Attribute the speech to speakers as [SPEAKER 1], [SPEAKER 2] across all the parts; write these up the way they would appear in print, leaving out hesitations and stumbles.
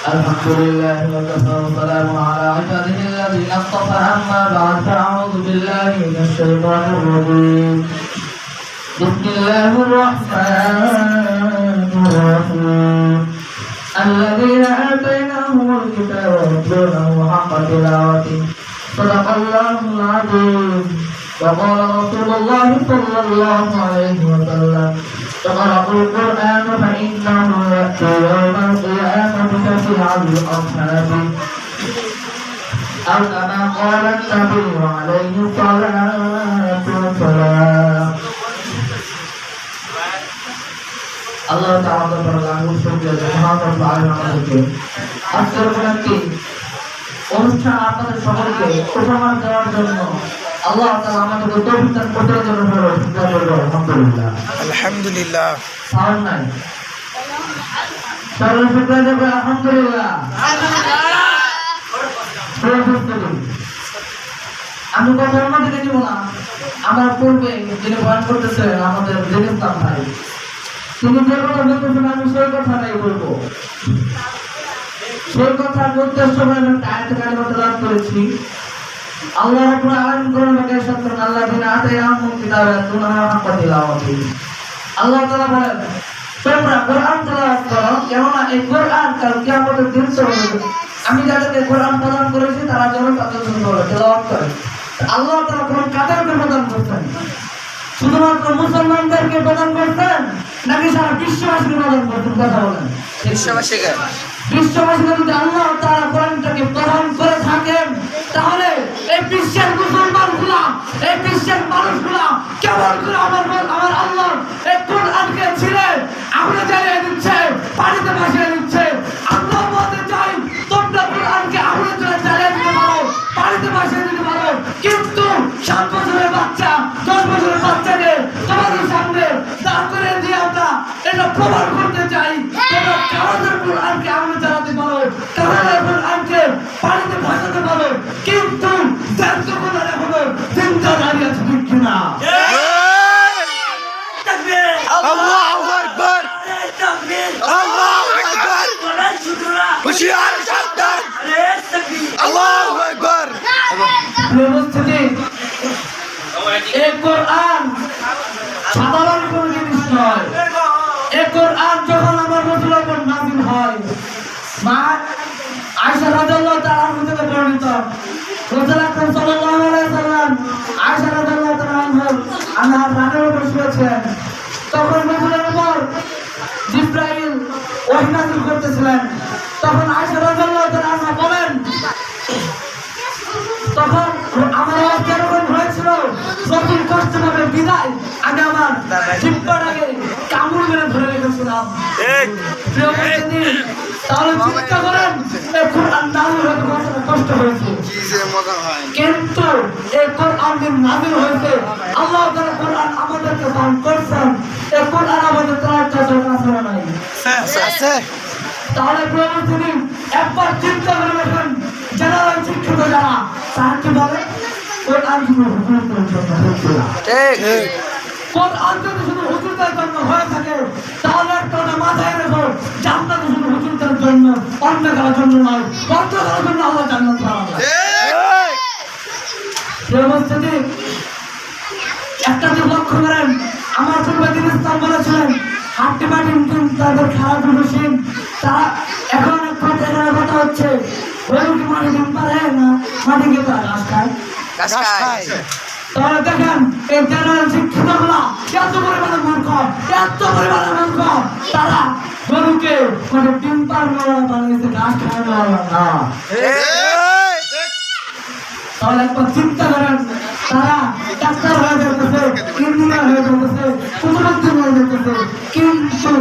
[SPEAKER 1] الحمد لله وكفى وسلام على عباده الذين اصطفى أما بعد فأعوذ بالله من الشيطان الرجيم بسم الله الرحمن الرحيم الذين آتيناهم الكتاب يتلونه حق تلاوته صدق الله العظيم وقال رسول الله صلى الله عليه وسلم اقرأوا القرآن فإنه يأتي يوم القيامة شفيعا لأصحابه أو كما قال النبي عليه الصلاة والسلام আল্লাহ তাআলা লাখো শুকরিয়া মহান আল্লাহ আমাদেরকে আজকের একটি অনুষ্ঠান আপনাদের সকলকে উপহার দেওয়ার জন্য আল্লাহ তাআলা আমাদেরকে তৌফিক দান করার জন্য আলহামদুলিল্লাহ
[SPEAKER 2] আলহামদুলিল্লাহ
[SPEAKER 1] সাউন্ড নাই সর্ব শুকরিয়া দেব আলহামদুলিল্লাহ আমি কথার মধ্যে দেখিব না আমার পূর্বে যিনি বয়ান করতেছে আমাদের জিনিস ভাই তিনি যে কথা বলতেছেন আমি সেই কথা নাই বলবো সেই কথার উদ্দেশ্য আমি আয়াতে কারিমাতে লাভ করেছি আল্লাহ রাব্বুল আলামিন কোরআন এর সাথে আল্লাযিনা আতাইনাহুমুল কিতাবা ইয়াতলুনাহু হাক্কা তিলাওয়াতিহি আল্লাহ তাআলা বলেন তোমরা কোরআন তেলাওয়াত করো কেননা এই কোরআন কাল কিয়ামতের দিন চলবে আমি যাদেরকে কোরআন প্রদান করেছি তারা যেন তাদের জন্য তেলাওয়াত করে আল্লাহ তাআলা কোরআন কাদেরকে প্রদান করছেন শুধুমাত্র মুসলমানদেরকে প্রদান করছেন নাকি সারা বিশ্ববাসীকে প্রদান করছেন কথা বলেন
[SPEAKER 2] বিশ্ববাসীকে
[SPEAKER 1] যদি আল্লাহ তাআলা কোরআনটাকে প্রদান করে থাকেন তাহলে এই বিশ্বের মুসলমানগুলা এই বিশ্বের মানুষগুলা কেমন করে আমার আল্লাহ এই কোরআনকে ছিঁড়ে আগুনে জ্বালিয়ে দিচ্ছে পানিতে ভাসিয়ে দিচ্ছে আল্লাহ বলতে চাই তোমরা কোরআনকে আগুনে জ্বালিয়ে দিতে পারো পানিতে ভাসিয়ে দিতে পারো কিন্তু 7 বছরের বাচ্চা 10 বছরের বাচ্চাকে তোমাদের সামনে দাঁড় করে দিয়ে আমরা এটা প্রমাণ করতে চাই তোমরা কারণের কোরআনকে আগুনে জ্বালাতে পারো কারণের কোরআনকে পানিতে ভাসাতে পারো কিন্তু জ্যান্ত কোরআন এখনো জিন্দা দাঁড়িয়ে আছে ঠিক কিনা
[SPEAKER 2] আল্লাহু আকবার আল্লাহু আকবার হুশিয়ার সাবধান আল্লাহু আকবার
[SPEAKER 1] এই কোরআন সাধারণ কোন জিনিস নয় এই কোরআন যখন আমার রাসূলের উপর নাযিল হয় মা আয়েশা রাদিয়াল্লাহু তাআলা থেকে বর্ণিত রাসূল আকরাম সাল্লাল্লাহু আলাইহি ওয়াসাল্লাম আয়েশা রাদিয়াল্লাহু তাআলা আনহা রানের উপর শুয়েছিলেন তখন রাসূলের উপর জিবরাইল ওহী নাযিল করতেছিলেন তখন আয়েশা রাদিয়াল্লাহু তাআলা আনহা বলেন তখন আমার অবস্থা এরকম হয়েছিল যখন কষ্ট পাবে বিদায় আমি আমার জিহ্বাটাকে কামড় মেরে ধরে রেখেছিলাম তাহলে চিন্তা করেন এই কোরআন নাযিল হতে কতটা কষ্ট হয়েছে কিন্তু এই কোরআন দিন নাযিল হয়েছে আল্লাহ তাআলা কোরআন আমাদেরকে দান করেছেন এই কোরআন আমাদের তার কাছে নাই তাহলে প্রভু একবার চিন্তা করে দেখেন যারা শিক্ষিত যারা তারা কি বলে কোরআন শুধু হুজুরদের জন্য কোরআন যদি শুধু হুজুরদের জন্য হয়ে থাকে তাহলে একটা মাথায় রেখো জান্নাত শুধু হুজুরদের জন্য অন্য কারোর জন্য নয় অন্য কারোর জন্য আল্লাহ জান্নাত বানাবে একটা যে লক্ষ্য করেন আমার পূর্বে দিন ইসলাম বলেছিলেন হাট্টি মাটি তাদের খারাপ মেশিন তারা এখন কথা হচ্ছে ওই মাটি ডিম পারে না মাটি কি তারা ঘাস খায় তাহলে দেখেন এই জেনারেল শিক্ষিতগুলা এত পরিমাণে মূর্খ তারা গরুকে মানে ডিম পার বানিয়েছে ঘাস খায় না তাহলে একবার চিন্তা করেন তারা ডাক্তার হয়ে যেতেছে ইঞ্জিনিয়ার হয়ে যেতেছে প্রধানমন্ত্রী হয়ে যেতেছে কিন্তু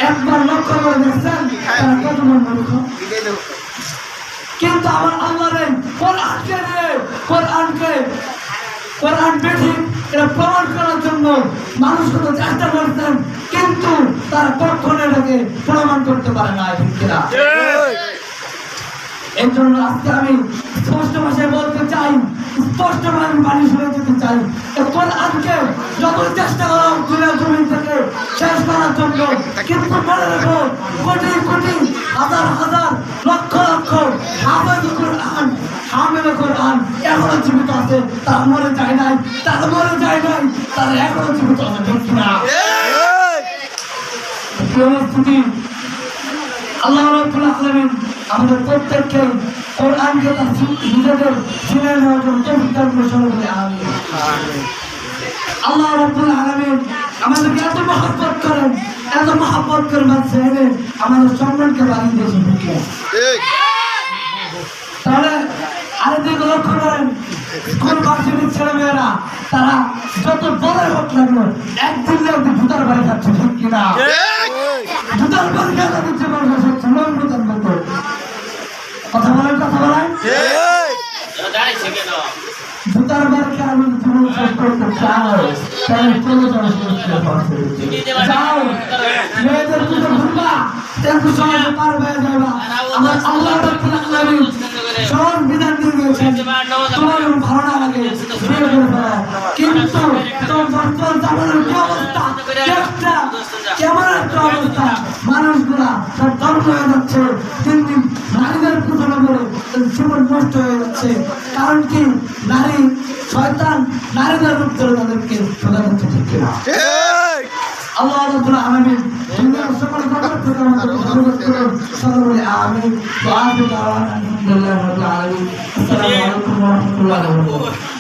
[SPEAKER 1] একবার লক্ষ্য করে দেখছেন তারা কত মূর্খ কিন্তু আমার আল্লাহ কোরআন বেঠিক এটা প্রমাণ করার জন্য মানুষ কত চেষ্টা করছেন কিন্তু তারা কখনো এটাকে প্রমাণ করতে পারে না এর জন্য আজকে আমি স্পষ্ট ভাষায় বলতে চাই স্পষ্ট ভাবে বাণী শুনে যেতে চাই কোরআনকে যত চেষ্টা করা দুনিয়া জমিন থেকে শেষ করার জন্য কিন্তু মনে রাখো কোটি কোটি হাজার হাজার লক্ষ এখনো জীবিত আছে, তারা মরে যায় নাই, তারা মরে যায় নাই, তারা এখনো জীবিত আছে, ঠিক কিনা? কি অবস্থিতি? আল্লাহ রাব্বুল আলামিন আমাদের প্রত্যেককে কোরআনকে তার নিজেদের সিনায় নেওয়ার জন্য তৌফিক দান করে সবাই বলে আমিন। আল্লাহ রাব্বুল আলামিন আমাদেরকে এত মহব্বত করেন, এত মহব্বত করে মাঝে এনে আমাদের সম্মানকে বাড়িয়ে দিয়েছেন, ঠিক কিনা? তাহলে আরেকদিকে লক্ষ্য করেন, স্কুল ভার্সিটির ছেলেমেয়েরা তারা যত বড় হোক লাগলো একদিন জুতার বাড়ি খাচ্ছে, ঠিক কিনা? জুতার বাড়ি খাওয়া দিচ্ছে মানুষ হচ্ছে নম্রতার মতো। কথা বলেন, কথা বলেন। জুতার বাড়ি খেয়ে আমি জীবন শেষ করতে চাও, তাহলে চলে যাও যাও, মেয়েদের জুতো ঘুরবা, তেমন সমাজে পার হয়ে যাবা। আমার আল্লাহ রাব্বুল আলামিন সব বিধান দিয়ে দিয়েছেন, তোমার ভালো না লাগে বিয়ে করে ফেলো। কিন্তু তোমার বর্তমান জামানার কি অবস্থা, কেমন একটা অবস্থা, মানুষগুলা সব ধ্বংস হয়ে যাচ্ছে, দিন দিন নারীদের পূজনা করে জীবন নষ্ট হয়ে যাচ্ছে। কারণ কি? নারী শয়তান নারীদের রূপ ধরে তাদেরকে ঠকা দিচ্ছে, ঠিক কিনা? আল্লাহ রাব্বুল আলামিন দুনিয়ার সকল জগৎ থেকে আমাদের অনুরোধ করুন, সকলে বলে আমিন। ওয়া আখিরু দাওয়ানা আলহামদুলিল্লাহি রাব্বিল আলামিন। আসসালামু আলাইকুম ওয়া রাহমাতুল্লাহি ওয়া বারাকাতুহু।